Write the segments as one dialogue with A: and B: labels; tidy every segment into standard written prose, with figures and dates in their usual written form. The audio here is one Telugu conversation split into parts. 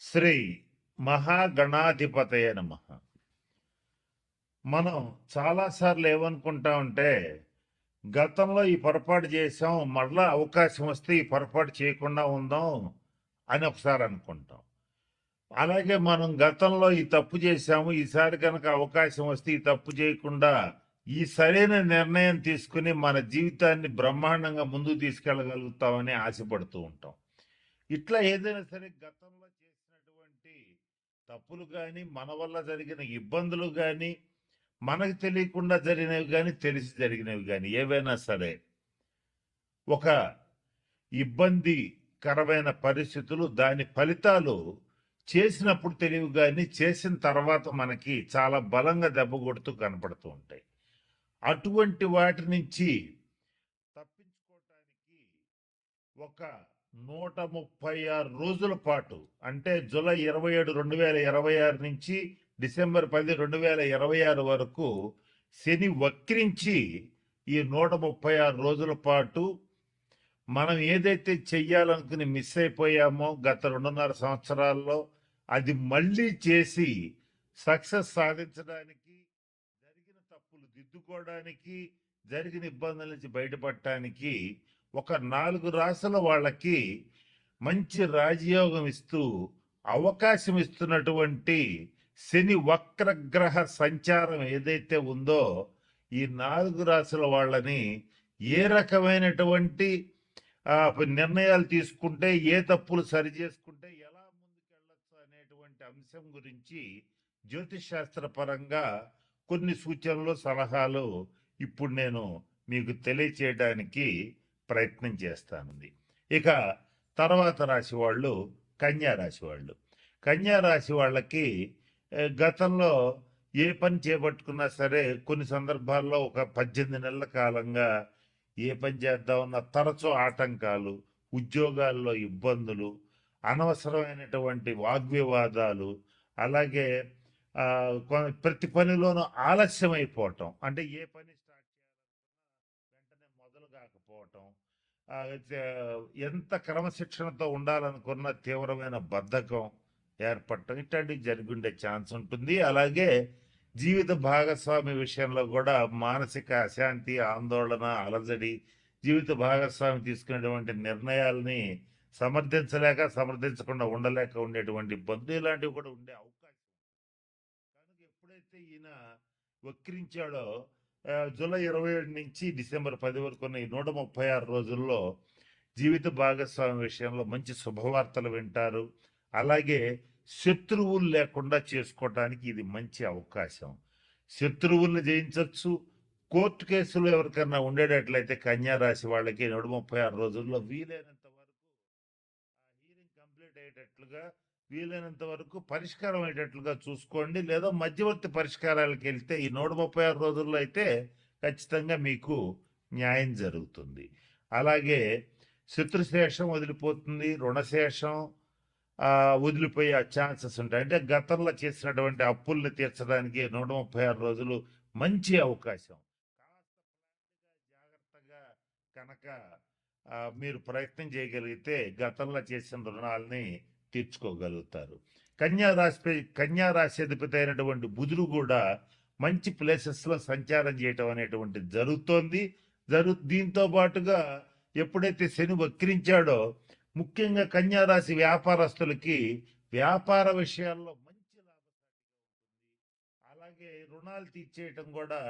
A: శ్రీ మహాగణాధిపతయ నమః. మనం చాలాసార్లు ఏమనుకుంటామంటే గతంలో ఈ పొరపాటు చేసాం, మళ్ళా అవకాశం వస్తే ఈ పొరపాటు చేయకుండా ఉందాం అని ఒకసారి అనుకుంటాం. అలాగే మనం గతంలో ఈ తప్పు చేశాము, ఈసారి కనుక అవకాశం వస్తే ఈ తప్పు చేయకుండా ఈ సరైన నిర్ణయం తీసుకుని మన జీవితాన్ని బ్రహ్మాండంగా ముందుకు తీసుకెళ్ళగలుగుతామని ఆశపడుతూ ఉంటాం. ఇట్లా ఏదైనా సరే గతంలో చేసినటువంటి తప్పులు కానీ, మన వల్ల జరిగిన ఇబ్బందులు కానీ, మనకు తెలియకుండా జరిగినవి కానీ, తెలిసి జరిగినవి కానీ ఏవైనా సరే ఒక ఇబ్బందికరమైన పరిస్థితులు, దాని ఫలితాలు చేసినప్పుడు తెలివి కానీ, చేసిన తర్వాత మనకి చాలా బలంగా దెబ్బ కొడుతూ కనపడుతూ ఉంటాయి. అటువంటి వాటి నుంచి తప్పించుకోవటానికి ఒక 136 రోజుల పాటు, అంటే జూలై 27 2026 నుంచి డిసెంబర్ 10 2026 వరకు శని వక్రించి ఈ 136 రోజుల పాటు మనం ఏదైతే చెయ్యాలనుకుని మిస్ అయిపోయామో గత 2.5 సంవత్సరాల్లో అది మళ్ళీ చేసి సక్సెస్ సాధించడానికి, జరిగిన తప్పులు దిద్దుకోవడానికి, జరిగిన ఇబ్బందుల నుంచి బయటపడటానికి ఒక 4 రాసుల వాళ్ళకి మంచి రాజయోగం ఇస్తూ అవకాశం ఇస్తున్నటువంటి శని వక్రగ్రహ సంచారం ఏదైతే ఉందో ఈ 4 రాసుల వాళ్ళని ఏ రకమైనటువంటి నిర్ణయాలు తీసుకుంటే, ఏ తప్పులు సరి చేసుకుంటే ఎలా ముందుకెళ్ళొచ్చు అనేటువంటి అంశం గురించి జ్యోతిష్ శాస్త్ర పరంగా కొన్ని సూచనలు, సలహాలు ఇప్పుడు నేను మీకు తెలియచేయడానికి ప్రయత్నం చేస్తానండి. ఇక తర్వాత రాశి వాళ్ళు కన్యా రాశి వాళ్ళు. కన్యా రాశి వాళ్ళకి గతంలో ఏ పని చేపట్టుకున్నా సరే కొన్ని సందర్భాల్లో ఒక 18 నెలల కాలంగా ఏ పని చేద్దామన్న తరచూ ఆటంకాలు, ఉద్యోగాల్లో ఇబ్బందులు, అనవసరమైనటువంటి వాగ్వివాదాలు, అలాగే ప్రతి పనిలోనూ ఆలస్యం అయిపోవటం, అంటే ఏ పని స్టార్ట్ చేయాలనుకున్నా వెంటనే మొదలు కాకపోవటం, ఎంత క్రమశిక్షణతో ఉండాలనుకున్న తీవ్రమైన బద్ధకం ఏర్పడటం, ఇట్లాంటివి జరిగి ఉండే ఛాన్స్ ఉంటుంది. అలాగే జీవిత భాగస్వామి విషయంలో కూడా మానసిక అశాంతి, ఆందోళన, అలజడి, జీవిత భాగస్వామి తీసుకునేటువంటి నిర్ణయాల్ని సమర్థించకుండా ఉండలేక ఉండేటువంటి ఇబ్బందులు, ఇలాంటివి కూడా ఉండే అవకాశం. కనుక ఎప్పుడైతే ఈయన వక్రించాడో జూలై 27 నుంచి డిసెంబర్ 10 వరకు ఉన్న ఈ 136 రోజుల్లో జీవిత భాగస్వామి విషయంలో మంచి శుభవార్తలు వింటారు. అలాగే శత్రువులు లేకుండా చేసుకోవటానికి ఇది మంచి అవకాశం. శత్రువుల్ని జయించవచ్చు. కోర్టు కేసులు ఎవరికన్నా ఉండేటట్లయితే కన్యా రాశి వాళ్ళకి 136 రోజుల్లో వీలైనంత వరకు హీరింగ్ కంప్లీట్ అయ్యేటట్లుగా, వీలైనంత వరకు పరిష్కారం అయ్యేటట్లుగా చూసుకోండి. లేదా మధ్యవర్తి పరిష్కారాలకు వెళ్తే ఈ 136 రోజుల్లో అయితే ఖచ్చితంగా మీకు న్యాయం జరుగుతుంది. అలాగే శత్రుశేషం వదిలిపోతుంది, రుణశేషం వదిలిపోయే ఛాన్సెస్ ఉంటాయి. అంటే గతంలో చేసినటువంటి అప్పుల్ని తీర్చడానికి 136 రోజులు మంచి అవకాశం. జాగ్రత్తగా కనుక మీరు ప్రయత్నం చేయగలిగితే గతంలో చేసిన రుణాలని తీర్చుకోగలుగుతారు. కన్యా రాశి అధిపతి అయినటువంటి బుధుడు కూడా మంచి ప్లేసెస్లో సంచారం చేయటం అనేటువంటిది జరుగుతోంది. దీంతో పాటుగా ఎప్పుడైతే శని వక్రించాడో ముఖ్యంగా కన్యా రాశి వ్యాపారస్తులకి వ్యాపార విషయాల్లో మంచి లాభసాటిగా ఉంటుంది. అలాగే రుణాలు తీర్చేయటం కూడా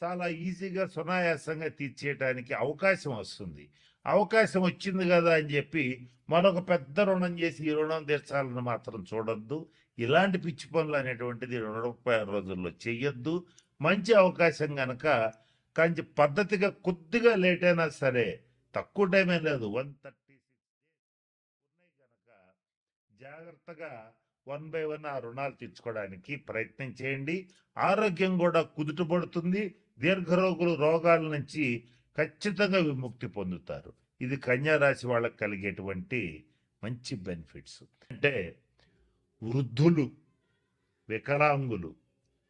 A: చాలా ఈజీగా, సునాయాసంగా తీర్చేయటానికి అవకాశం వస్తుంది. అవకాశం వచ్చింది కదా అని చెప్పి మరొక పెద్ద రుణం చేసి ఈ రుణం తీర్చాలని మాత్రం చూడొద్దు. ఇలాంటి పిచ్చి పనులు అనేటువంటిది 136 రోజుల్లో చెయ్యొద్దు. మంచి అవకాశం కనుక కొంచెం పద్ధతిగా, కొద్దిగా లేట్ అయినా సరే, తక్కువ టైమే లేదు, 136 ఉన్నాయి కనుక జాగ్రత్తగా 1 by 1 ఆ రుణాలు తీర్చుకోవడానికి ప్రయత్నం చేయండి. ఆరోగ్యం కూడా కుదుటపడుతుంది. రోగాల నుంచి ఖచ్చితంగా విముక్తి పొందుతారు. ఇది కన్యా రాశి వాళ్ళకి కలిగేటువంటి మంచి బెనిఫిట్స్. అంటే వృద్ధులు, వికలాంగులు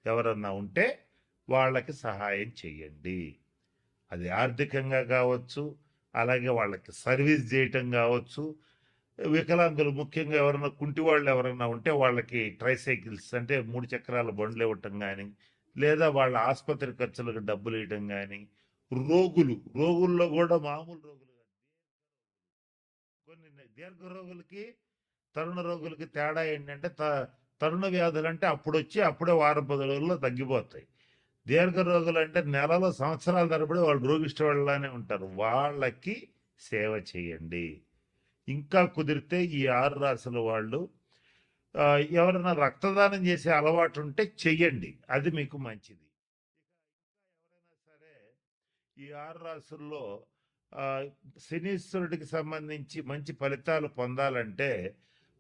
A: ఎవరన్నా ఉంటే వాళ్ళకి సహాయం చేయండి. అది ఆర్థికంగా కావచ్చు, అలాగే వాళ్ళకి సర్వీస్ చేయటం కావచ్చు, వికలాంగులు ముఖ్యంగా ఎవరైనా కుంటి వాళ్ళు ఎవరైనా ఉంటే వాళ్ళకి ట్రైసైకిల్స్ అంటే 3 చక్రాల బండ్లు ఇవ్వటం కానీ, లేదా వాళ్ళ ఆసుపత్రి ఖర్చులకు డబ్బులు ఇవ్వటం కానీ, రోగుల్లో కూడా మామూలు రోగులు కాదు, కొన్ని దీర్ఘ రోగులకి తరుణ రోగులకి తేడా ఏంటంటే తరుణ వ్యాధులు అంటే అప్పుడు వచ్చి అప్పుడే వారం 10 రోజుల్లో తగ్గిపోతాయి. దీర్ఘ రోగులు అంటే నెలలో సంవత్సరాల తరబడి వాళ్ళు రోగిష్టి వాళ్ళలానే ఉంటారు. వాళ్ళకి సేవ చేయండి. ఇంకా కుదిరితే ఈ 6 రాసుల వాళ్ళు ఎవరైనా రక్తదానం చేసే అలవాటు ఉంటే చెయ్యండి, అది మీకు మంచిది. ఎవరైనా సరే ఈ 6 రాసుల్లో శనీశ్వరుడికి సంబంధించి మంచి ఫలితాలు పొందాలంటే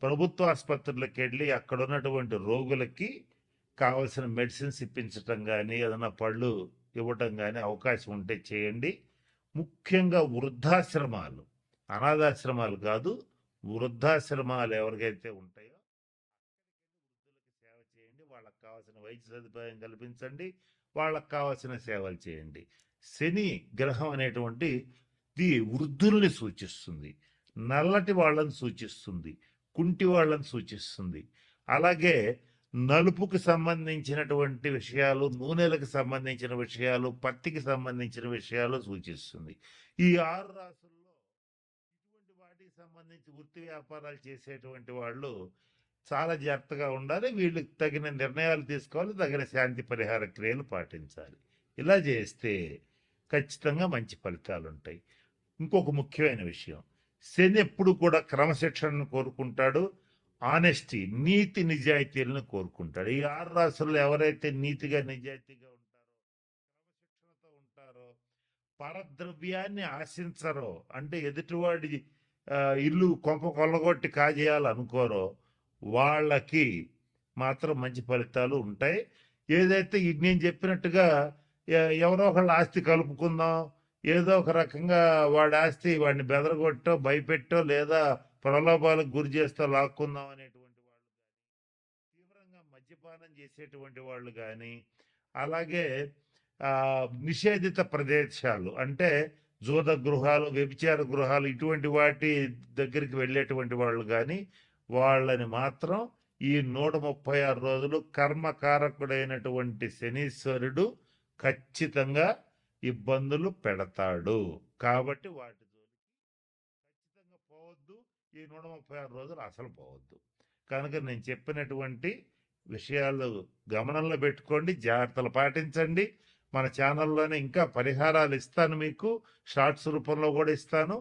A: ప్రభుత్వ ఆసుపత్రులకు వెళ్ళి అక్కడ ఉన్నటువంటి రోగులకి కావలసిన మెడిసిన్స్ ఇప్పించటం కానీ, ఏదైనా పళ్ళు ఇవ్వటం కానీ అవకాశం ఉంటే చేయండి. ముఖ్యంగా వృద్ధాశ్రమాలు, అనాథాశ్రమాలు కాదు, వృద్ధాశ్రమాలు ఎవరికైతే ఉంటాయో వృద్ధులకి సేవ చేయండి. వాళ్ళకి కావాల్సిన వైద్య సదుపాయం కల్పించండి, వాళ్ళకి కావాల్సిన సేవలు చేయండి. శని గ్రహం అనేటువంటి వృద్ధుల్ని సూచిస్తుంది, నల్లటి వాళ్ళని సూచిస్తుంది, కుంటి వాళ్ళని సూచిస్తుంది. అలాగే నలుపుకి సంబంధించినటువంటి విషయాలు, నూనెలకు సంబంధించిన విషయాలు, పత్తికి సంబంధించిన విషయాలు సూచిస్తుంది. ఈ 6 రాసుల్లో ఇటువంటి వాటికి సంబంధించి వృత్తి వ్యాపారాలు చేసేటువంటి వాళ్ళు చాలా జాగ్రత్తగా ఉండాలి. వీళ్ళకి తగిన నిర్ణయాలు తీసుకోవాలి, తగిన శాంతి పరిహార క్రియలు పాటించాలి. ఇలా చేస్తే ఖచ్చితంగా మంచి ఫలితాలు ఉంటాయి. ఇంకొక ముఖ్యమైన విషయం, శని ఎప్పుడు కూడా క్రమశిక్షణను కోరుకుంటాడు, ఆనెస్టీ, నీతి నిజాయితీలను కోరుకుంటాడు. ఈ 6 రాసుల్లో ఎవరైతే నీతిగా నిజాయితీగా ఉంటారో, క్రమశిక్షణతో ఉంటారో, పరద్రవ్యాన్ని ఆశించరో, అంటే ఎదుటివాడి ఇల్లు కొంప కొల్లగొట్టి కాజేయాలనుకోరో, వాళ్ళకి మాత్రం మంచి ఫలితాలు ఉంటాయి. ఏదైతే నేను చెప్పినట్టుగా ఎవరో ఒకళ్ళ ఆస్తి కలుపుకుందాం, ఏదో ఒక రకంగా వాడి ఆస్తి వాడిని బెదరగొట్టో భయపెట్టో లేదా ప్రలోభాలకు గురి చేస్తూ లాక్కుందాం అనేటువంటి వాళ్ళు కానీ, తీవ్రంగా మద్యపానం చేసేటువంటి వాళ్ళు కానీ, అలాగే నిషేధిత ప్రదేశాలు అంటే జూద గృహాలు, వ్యభిచార గృహాలు, ఇటువంటి వాటి దగ్గరికి వెళ్ళేటువంటి వాళ్ళు కానీ, వాళ్ళని మాత్రం ఈ 136 రోజులు కర్మకారకుడైనటువంటి శనీశ్వరుడు ఖచ్చితంగా ఇబ్బందులు పెడతాడు. కాబట్టి వాటి జోలికి ఖచ్చితంగా పోవద్దు. ఈ 136 రోజులు అసలు పోవద్దు. కనుక నేను చెప్పినటువంటి విషయాలు గమనంలో పెట్టుకోండి, జాగ్రత్తలు పాటించండి. మన ఛానల్లోనే ఇంకా పరిహారాలు ఇస్తాను, మీకు షార్ట్స్ రూపంలో కూడా ఇస్తాను.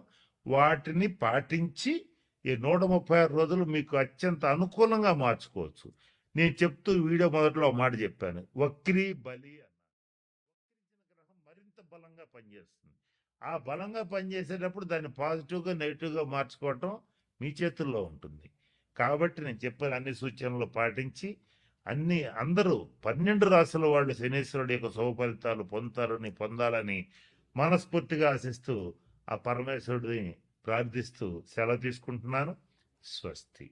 A: వాటిని పాటించి ఈ 136 రోజులు మీకు అత్యంత అనుకూలంగా మార్చుకోవచ్చు. నేను చెప్తూ వీడియో మొదట్లో ఒక మాట చెప్పాను, వక్రీ బలి అన్నాను. వక్రించిన గ్రహం మరింత బలంగా పనిచేస్తుంది. ఆ బలంగా పనిచేసేటప్పుడు దాన్ని పాజిటివ్గా నెగిటివ్గా మార్చుకోవటం మీ చేతుల్లో ఉంటుంది. కాబట్టి నేను చెప్పిన అన్ని సూచనలు పాటించి అందరూ 12 రాసుల వాళ్ళు శనీశ్వరుడు యొక్క శుభ ఫలితాలు పొందాలని మనస్ఫూర్తిగా ఆశిస్తూ ఆ పరమేశ్వరుడిని ప్రార్థిస్తూ సెలవు తీసుకుంటున్నాను. స్వస్తి.